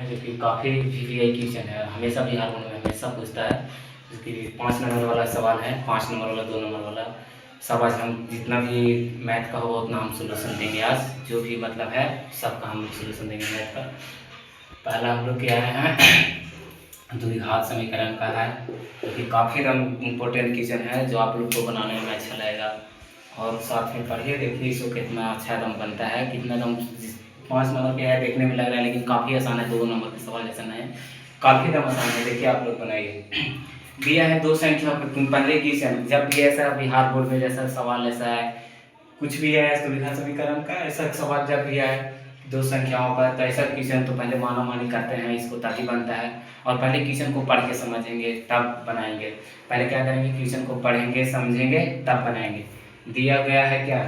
जो कि काफ़ी वीवीआई क्वेश्चन है, हमेशा बिहार बोर्ड में हमेशा पूछता है। जो कि 5 नंबर वाला सवाल है, 5 नंबर वाला, 2 नंबर वाला सब आज हम जितना भी मैथ का होगा उतना हम सोल्यूशन देंगे। आज जो भी मतलब है सबका हम सोल्यूशन देंगे मैथ का। पहला हम लोग क्या है द्विघात समीकरण का है, जो कि काफ़ी एकदम इम्पोर्टेंट क्वेश्चन है, जो आप लोग को बनाने में अच्छा लगेगा। और साथ में पढ़िए, देखिए इसको कितना अच्छा एकदम बनता है, कितना एकदम 5 नंबर के है, देखने में लग रहा है लेकिन काफ़ी आसान है। 2 नंबर के सवाल ऐसा नहीं है, काफ़ी एकदम आसान है। देखिए आप लोग बनाइए। दिया है दो संख्या, पहले क्वेश्चन जब भी ऐसा बिहार बोर्ड में जैसा सवाल ऐसा है, कुछ भी है द्विघात समीकरण का ऐसा सवाल जब भी है दो संख्याओं का, तो ऐसा क्वेश्चन तो पहले माना मानी करते हैं इसको, ताकि बनता है। और पहले क्वेश्चन को पढ़ के समझेंगे तब बनाएंगे। पहले क्या करेंगे, क्वेश्चन को पढ़ेंगे समझेंगे तब बनाएंगे। दिया गया है क्या,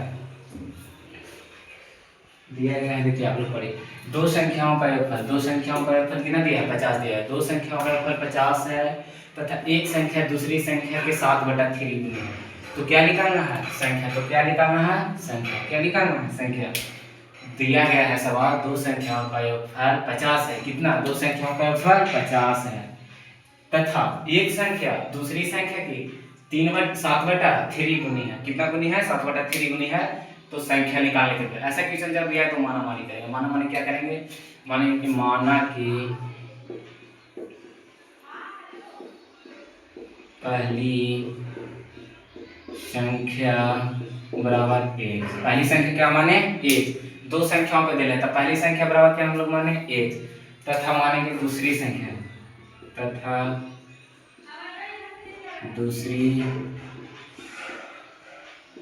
दिया गया है, देखिए आप लोग पढ़िए। दो संख्याओं का योगफल, दो संख्याओं का योगफल कितना दिया है, 50 दिया है। दो संख्याओं का योगफल 50 है तथा एक संख्या दूसरी संख्या के 7/3 गुना है। तो क्या निकालना है, संख्या। तो क्या निकालना है, संख्या। क्या निकालना है, संख्या। दिया गया है सवाल, दो संख्याओं का योगफल 50 है। कितना, दो संख्याओं का योगफल 50 है तथा एक संख्या दूसरी संख्या की 7/3 गुनी है। कितना गुनी है, 7/3 गुनी है। तो संख्या निकालने के लिए ऐसा क्वेश्चन जब दिया है तो माना मानी करेंगे। माना मानी क्या करेंगे, मानेंगे कि माना कि पहली संख्या बराबर 1। पहली संख्या क्या माने, 1। दो संख्याओं को दे लें, तो पहली संख्या बराबर क्या हम लोग माने, 1। तथा मानेंगे दूसरी संख्या, तथा दूसरी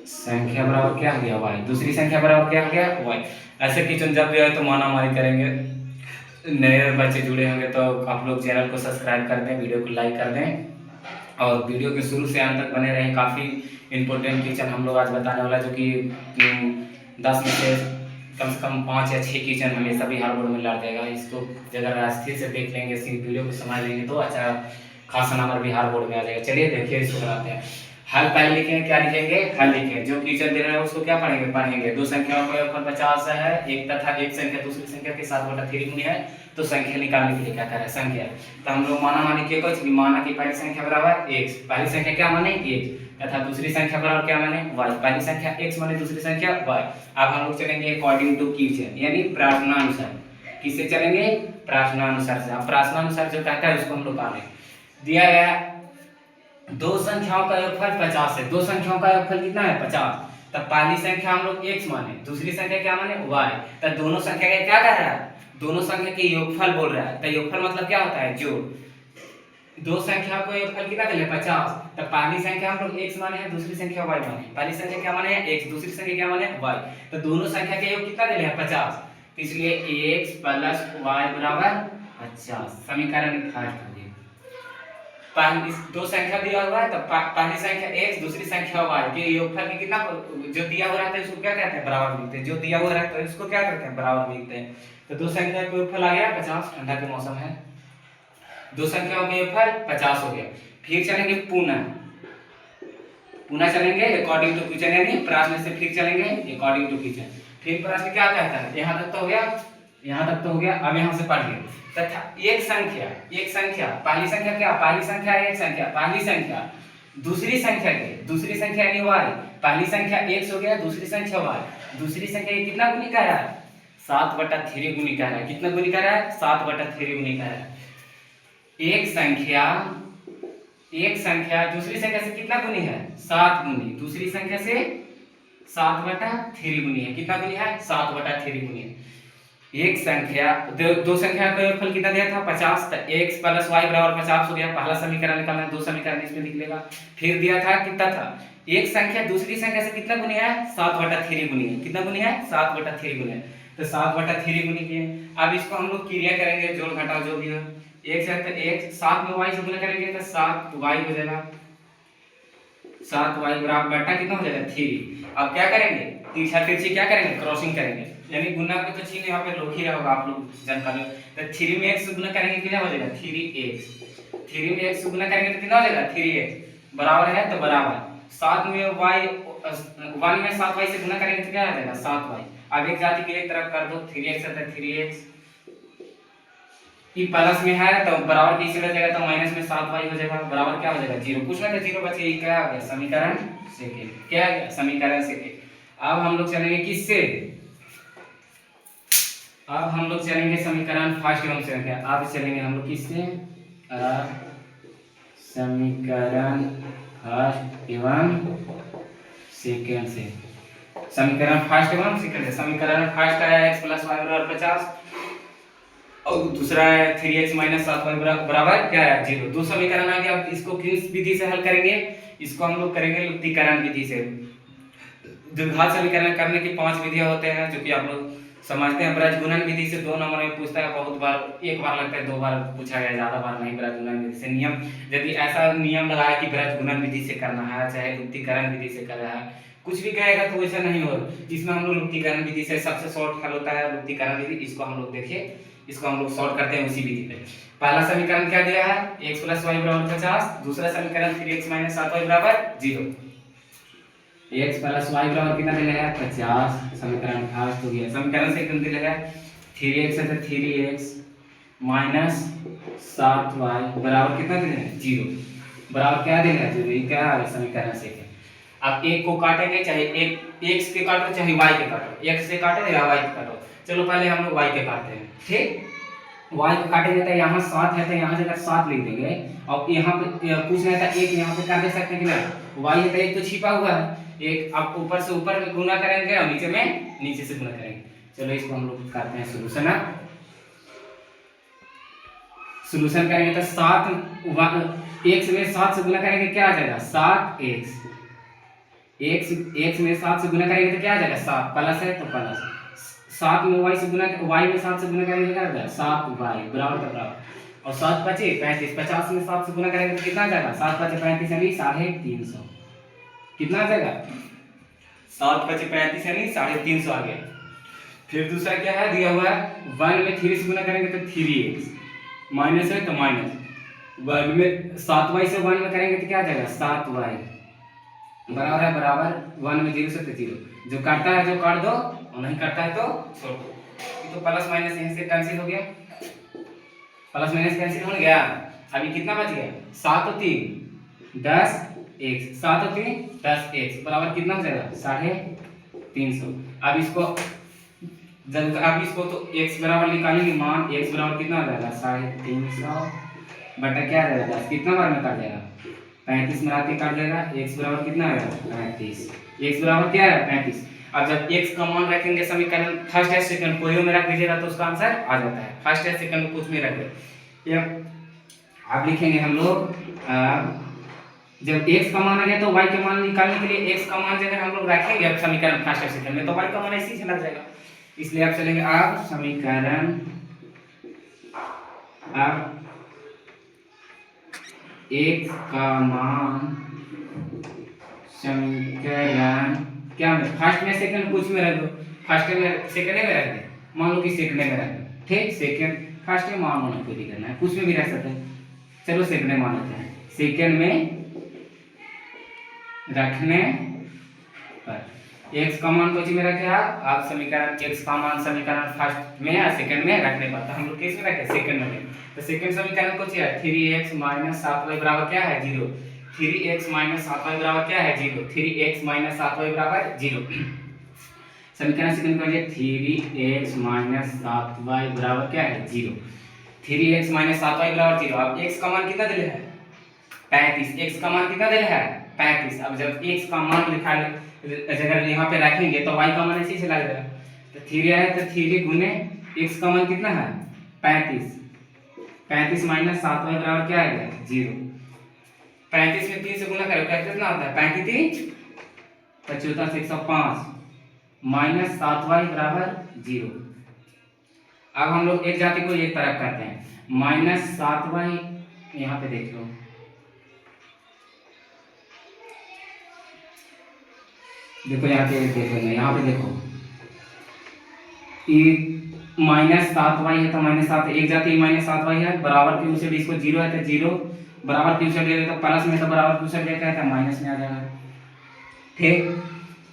संख्या बराबर क्या हो गया, y। दूसरी संख्या बराबर क्या हो गया, y। ऐसे क्वेश्चन जब भी आए तो माना मानी करेंगे। नए बच्चे जुड़े होंगे तो आप लोग चैनल को सब्सक्राइब कर दें, वीडियो को लाइक कर दें और वीडियो के शुरू से अंत तक बने रहें। काफ़ी इंपॉर्टेंट क्वेश्चन हम लोग आज बताने वाला, जो कि 10 में से कम 5 या 6 क्वेश्चन हमेशा बिहार बोर्ड में लड़ जाएगा। इसको अगर स्थिर से देख लेंगे, इसी वीडियो को समझ लेंगे तो अच्छा खासा नंबर बिहार बोर्ड में आ जाएगा। चलिए देखिए इसको बनाते हैं। हल पहले लिखेंगे, क्या लिखेंगे, हल लिखेंगे। जो क्वेश्चन दे रहे हैं उसको क्या पढ़ेंगे, पढ़ेंगे। दो संख्याओं का योगफल 50 है, एक तथा एक संख्या दूसरी संख्या के 7/3 गुनी है। तो संख्या निकालने के लिए क्या करें, संख्या। तो हम लोग माना मानी के कुछ भी, माना कि पहली संख्या बराबर 1। पहली संख्या क्या माने, 1 तथा दूसरी संख्या बराबर क्या माने, y। पहली संख्या x माने, दूसरी संख्या y। अब हम लोग चलेंगे अकॉर्डिंग टू क्वेश्चन, यानी प्रार्थनानुसार। किससे चलेंगे, प्रार्थनानुसार से। अब प्रार्थनानुसार जो कहता है उसको हम लोग पालें। दिया गया दो संख्याओं का योगफल 50 है। दो संख्याओं का योगफल कितना है, 50। तब पहली संख्या हम लोग x माने, दूसरी संख्या क्या माने, y। तब दोनों संख्या का क्या कह रहा है, दोनों संख्या के योगफल बोल रहा है। तो योगफल मतलब क्या होता है, जोड़। दो संख्या को योगफल कितना कर 50। तब पहली संख्या हम लोग x माने हैं, दूसरी संख्या y माने। पहली संख्या क्या माने है, x, दूसरी संख्या क्या माने, y। तो दोनों संख्या के योग कितना दे रहे हैं, 50। तो इसलिए x + y बराबर 50। समीकरण फर्स्ट हो गया। पहली दो संख्या दिया हुआ है, तो पहली संख्या x, दूसरी संख्या y के योगफल के कितना, जो दिया हुआ रहता है उसको क्या कहते हैं, बराबर लिखते हैं। जो दिया हुआ रहता है उसको क्या करते हैं, बराबर लिखते हैं। तो दो संख्या का योगफल आ गया 50, ठंडा के मौसम है, दो संख्याओं का योगफल 50 हो गया। फिर चलेंगे पुनः, पुनः चलेंगे अकॉर्डिंग टू क्वेश्चन, यानी प्रश्न से फिर चलेंगे अकॉर्डिंग टू क्वेश्चन। फिर प्रश्न क्या कहता है, यहाँ तक तो हो गया, यहाँ तक तो हो गया। अब यहाँ से पढ़िए, तथा एक संख्या, एक संख्या, पहली संख्या क्या, पहली संख्या एक संख्या, पहली संख्या दूसरी संख्या के, दूसरी संख्या यानी y। पहली संख्या x हो गया, दूसरी संख्या y। दूसरी संख्या ये कितना गुनी कह रहा है, 7/3 गुनी कह रहा है। कितना गुनी कह रहा है, 7/3 गुनी कह रहा है। एक संख्या, एक संख्या दूसरी संख्या से कितना गुनी है, 7 गुनी। दूसरी संख्या से 7/3 गुनी है। कितना गुनी है, 7/3 गुनी है। एक संख्या, दो संख्या का योगफल कितना दिया था, 50। तो x + y बराबर 50 हो गया। पहला समीकरण निकालना है, दो समीकरण इसमें लिख लेगा। फिर दिया था कितना था, एक संख्या दूसरी संख्या से कितना गुनी है, 7/3 गुनी है। कितना गुनी है, 7/3 गुनी है। तो 7/3 गुनी किए। अब इसको हम लोग क्रिया करेंगे, जोड़ घटाव जो भी हो। x है तो x, 7 में y से गुना करेंगे तो 7y हो जाएगा। 7y बराबर बटा कितना हो जाएगा, 3। अब क्या करेंगे, तिरछा तिरछी क्या करेंगे, क्रॉसिंग करेंगे, यानी गुना पे तो चिन्ह यहाँ पे लोग ही होगा, आप लोग जानकारी। तो 3 में x से गुना करेंगे कितना हो जाएगा, 3x। 3 में x से गुना करेंगे तो कितना हो जाएगा, 3x। बराबर है तो बराबर 7 में y, 1 में 7y से गुना करेंगे तो क्या आ जाएगा, 7y। अब एक जाति के एक तरफ कर दो, 3x है तो 3x। ई प्लस में है तो बराबर किसी हो जाएगा, तो माइनस में 7y हो जाएगा, बराबर क्या हो जाएगा 0। कुछ ना तो 0 बचे, ये क्या आ गया समीकरण सेकंड, क्या आ गया समीकरण सेकंड। अब हम लोग चलेंगे किससे, अब हम लोग चलेंगे समीकरण फर्स्ट एवं सेकंड। अब चलेंगे हम लोग किससे, समीकरण फर्स्ट एवं सेकंड से। समीकरण फर्स्ट एवं सेकंड से, समीकरण फर्स्ट है x + y = 50 और दूसरा है 3x - 7y बराबर क्या है 0। दो समीकरण आ गया। अब इसको किस विधि से हल करेंगे, इसको हम लोग करेंगे लुप्तीकरण विधि से। द्विघात समीकरण करने की 5 विधियां होते हैं जो कि आप लोग समझते हैं। ब्रजगुणन विधि से 2 नंबर में पूछता है, बहुत बार, एक बार लगता है, 2 बार पूछा गया, ज्यादा बार नहीं। ब्रजगुणन विधि से नियम, यदि ऐसा नियम लगाया कि ब्रजगुणन विधि से करना है, चाहे लुप्तीकरण विधि से करना है, कुछ भी कहेगा तो वैसा नहीं हो। इसमें हम लोग लुप्तीकरण विधि से सबसे शॉर्ट हल होता है लुप्तीकरण विधि। इसको हम लोग देखिए, इसको हम लोग सॉल्व करते हैं उसी विधि पे। पहला समीकरण क्या दिया है x + y = 50, दूसरा समीकरण 3x - 7y = 0। x + y बराबर कितना दिया है 50, समीकरण फर्स्ट हो गया। समीकरण सेकंड दिया है 3x है तो 3x - 7y बराबर कितना दिया है 0, बराबर क्या दिया है 0। ये क्या है समीकरण सेकंड। अब एक को काटेंगे, चाहे एक x के काटो चाहे y के काटो, x से काटो या y के काटो। चलो पहले हम लोग y के काटते हैं, ठीक। y को काटेंगे तो यहाँ 7 है तो यहाँ जगह 7 लिख देंगे, और यहाँ पे कुछ नहीं था, एक यहाँ पे कर दे सकते हैं कि नहीं, y है तो एक तो छिपा हुआ है, एक आप ऊपर से ऊपर में गुना करेंगे और नीचे में नीचे से गुना करेंगे। चलो इसको हम लोग करते हैं सोल्यूशन। सोल्यूशन करेंगे तो 7 x में 7 से गुना करेंगे क्या आ जाएगा 7x, x में 7 से गुना करेंगे तो क्या आ जाएगा 7, प्लस है तो प्लस, 7 में y से गुना, y में 7 से गुना करेंगे क्या आ जाएगा 7y बराबर का बराबर, और 7 × 5 = 35, 50 में 7 से गुना करेंगे तो कितना आ जाएगा 7 × 5 = 35 यानी 350, कितना आ जाएगा 7 × 5 = 35 यानी 350 आ गया। फिर दूसरा क्या है दिया हुआ है 1 में 3 से गुना करेंगे तो 3x, माइनस है तो माइनस, 1 में 7y से 1 में करेंगे तो क्या आ जाएगा 7y बराबर है बराबर 1 में 0 से तो 0, जो काटता है जो काट दो और नहीं काटता है तो छोड़ दो। तो प्लस माइनस यहीं से कैंसिल हो गया, प्लस माइनस कैंसिल हो गया। अभी कितना बच गया 7 और 3 10x, 7 और 3 10x बराबर कितना हो जाएगा 350। अब इसको जब आप इसको तो x बराबर निकालेंगे, मान x बराबर कितना आ जाएगा 350 बटा क्या आ जाएगा 10, कितना बार में काट जाएगा 35 में आके काट जाएगा, x बराबर कितना आएगा 35, x बराबर क्या है 35। अब जब x का मान रखेंगे समीकरण फर्स्ट या सेकंड कोई में रख दीजिएगा तो उसका आंसर आ जाता है, फर्स्ट या सेकंड कुछ में रख दे। अब लिखेंगे हम लोग जब x का मान आ गया तो y के मान निकालने के लिए x का मान जब हम लोग रखेंगे अब समीकरण फर्स्ट या सेकंड में तो y का मान इसी से लग जाएगा, इसलिए आप चलेंगे अब समीकरण, अब x का मान समीकरण क्या में फर्स्ट में सेकंड कुछ में रख दो, फर्स्ट में सेकंड में रख दे, मान लो कि सेकंड में रख दो, ठीक। सेकंड फर्स्ट में मान होना कोई दिक्कत नहीं, कुछ में भी रख सकते हैं। चलो सेकंड में मान लेते हैं, सेकंड में रखने पर x का मान कुछ में रखे आप समीकरण x का मान समीकरण फर्स्ट में या सेकंड में रखने पर, तो हम लोग किस में रखे सेकंड में, तो सेकंड समीकरण कुछ है 3x - 7y बराबर क्या है 0, 3x - 7y बराबर क्या है 0, 3x - 7y बराबर 0। समीकरण सेकंड का 3x - 7y बराबर क्या है 0, 3x - 7y बराबर 0। अब x का मान कितना दिया है 35, x का मान कितना दिया है 35। अब जब x का मान लिखा अगर यहाँ पे रखेंगे तो y का मान इसी से लग जाएगा, तो 3 है तो 3 गुने x का मान कितना है 35, 35 - 7y बराबर क्या है 0। 35 में 3 से गुना करो क्या कितना होता है 35 55 105 माइनस 7y बराबर 0। अब हम लोग एक जाति को एक तरफ करते हैं -7y, यहाँ पे देख लो देखो यहाँ पे देख लेना, यहाँ पे देखो ये -7y है तो -7 एक जाति -7y है, बराबर क्यों से इसको 0 है तो 0, बराबर क्यों से ले तो प्लस में, तो बराबर क्यों से लेकर है तो माइनस में आ जाएगा, ठीक।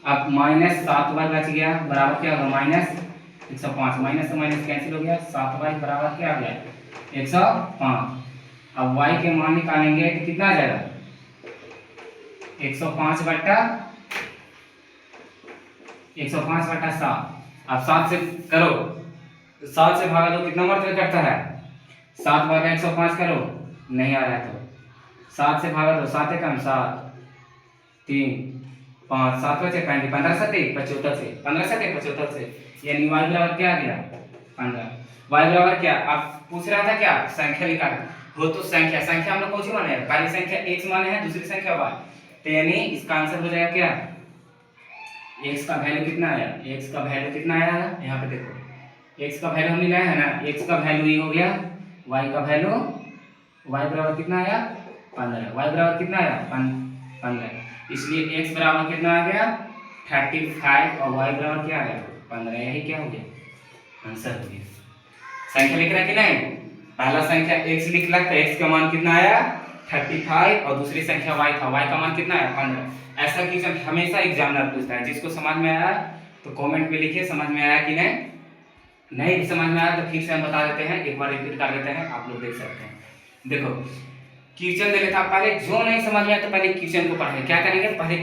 अब -7y बच गया बराबर क्या होगा -105, माइनस से माइनस कैंसिल हो गया, 7y बराबर क्या आ गया 105। अब y के मान निकालेंगे तो कितना आ जाएगा 105/7। अब 7 से करो, 7 से भागा दो कितना मात्रा कटता है 7 भागा 105 करो, नहीं आ रहा है तो 7 से भागा दो, 7 कम 7 3 5 7 बचे 15 7 75 से 15 7 75 से, यानी y बराबर क्या आ गया 15। y बराबर क्या, आप पूछ रहा था क्या संख्या निकाल हो, तो संख्या हम लोग कौन सी माने हैं, पहली संख्या x माने हैं, दूसरी संख्या y, तो यानी इसका आंसर हो जाएगा क्या x का वैल्यू कितना आया, x का वैल्यू कितना आया है यहाँ पे देखो, x का वैल्यू हम लगाए हैं ना, x का वैल्यू ये हो गया, y का वैल्यू y बराबर कितना आया 15, y बराबर कितना आया 15, इसलिए x बराबर कितना आ गया 35 और y बराबर क्या आया 15, यही क्या हो गया आंसर हो गया। संख्या लिख रहा है कि नहीं, पहला संख्या x लिख रहा था, x का मान कितना आया 35 और दूसरी संख्या y था, y का मान कितना आया 15। ऐसा क्वेश्चन हमेशा एग्जामिनर पूछता है, जिसको समझ में आया तो कमेंट में लिखिए समझ में आया कि नहीं भी समझ में आया तो फिर से हम बता देते हैं, एक बार रिपीट कर देते हैं, आप लोग देख सकते हैं। देखो क्वेश्चन दे लेता, पहले जो नहीं समझ में आया तो पहले क्वेश्चन को पढ़ें, क्या करेंगे पहले